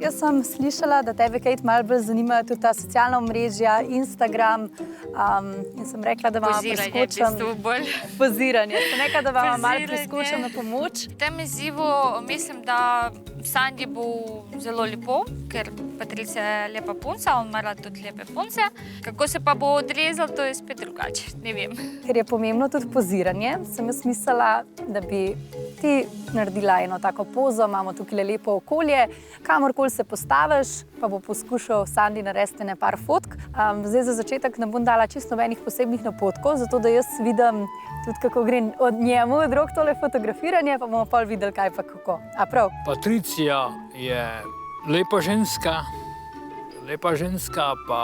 Jaz sem slišala, da tebe, Kate, malo bolj zanimajo tudi ta socialna omrežja, Instagram, in sem rekla, da vam priskočim. Poziranje. Sem rekla, da vam malo priskočim na pomoč. V tem izzivu mislim, da Sandi bo zelo lepo, ker Patricija je lepa punca, on ima rad tudi lepe punce. Kako se pa bo odrezal, to je spet drugače, ne vem. Ker je pomembno tudi poziranje, sem jaz mislila, da bi ti naredila eno tako pozo, imamo tukaj lepo okolje, kamorkoli se postaviš, pa bo poskušal Sandi narediti par fotk. Zdaj za začetek ne bom dala čisto nobenih posebnih napotkov, zato da jaz vidim tudi, kako gre od njemu drug tole fotografiranje, pa bomo pol videli, kaj pa kako. A prav? Patricija je lepa ženska, pa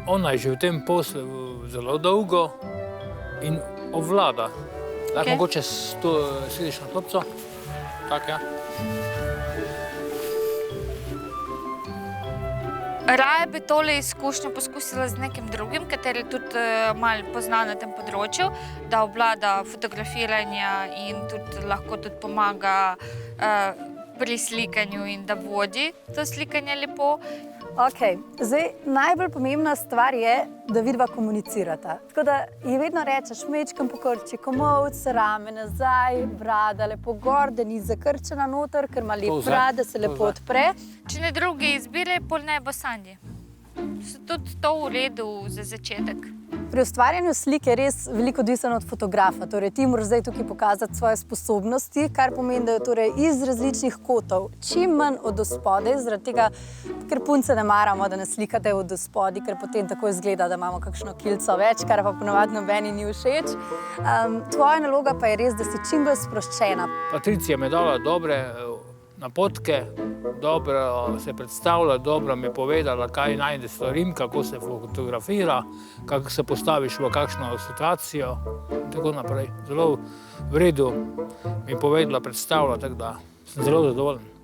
ona je že v tem poslu zelo dolgo in obvlada. Lahko mogoče sediš na klopco. Tak, ja. Raje bi tole izkušnjo poskusila z nekim drugim, kateri tudi malo pozna na tem področju, da obvlada fotografiranja in tudi lahko tudi pomaga pri slikanju in da vodi to slikanje lepo. Ok, zdaj najbolj pomembna stvar je, da vidva komunicirata. Tako da ji vedno rečeš, mečkam pokrči komolc, rame nazaj, brada lepo gor, da ni zakrčena noter, ker ima lep vrat, da se lepo odpre. Če ne druge izbire, pol ne bo Sandi. So tudi to v redu za začetek. Pri ustvarjanju slike je res veliko odvisno od fotografa. Torej, ti moraš zdaj tukaj pokazati svoje sposobnosti, kar pomeni, da je torej iz različnih kotov čim manj od ospodaj, zaradi tega, ker punce ne maramo, da nas slikate od ospodaj, ker potem tako izgleda, da imamo kakšno kilco več, kar pa ponovadi nobeni ni všeč. Tvoja naloga pa je res, da si čim bolj sproščena. Patricija mi je dala dobre napotke, dobro se predstavlja, dobro mi je povedala, kaj naj storim, kako se fotografira, kako se postaviš v kakšno situacijo in tako naprej. Zelo v redu mi je povedala, predstavlja, tako da sem zelo zadovoljen.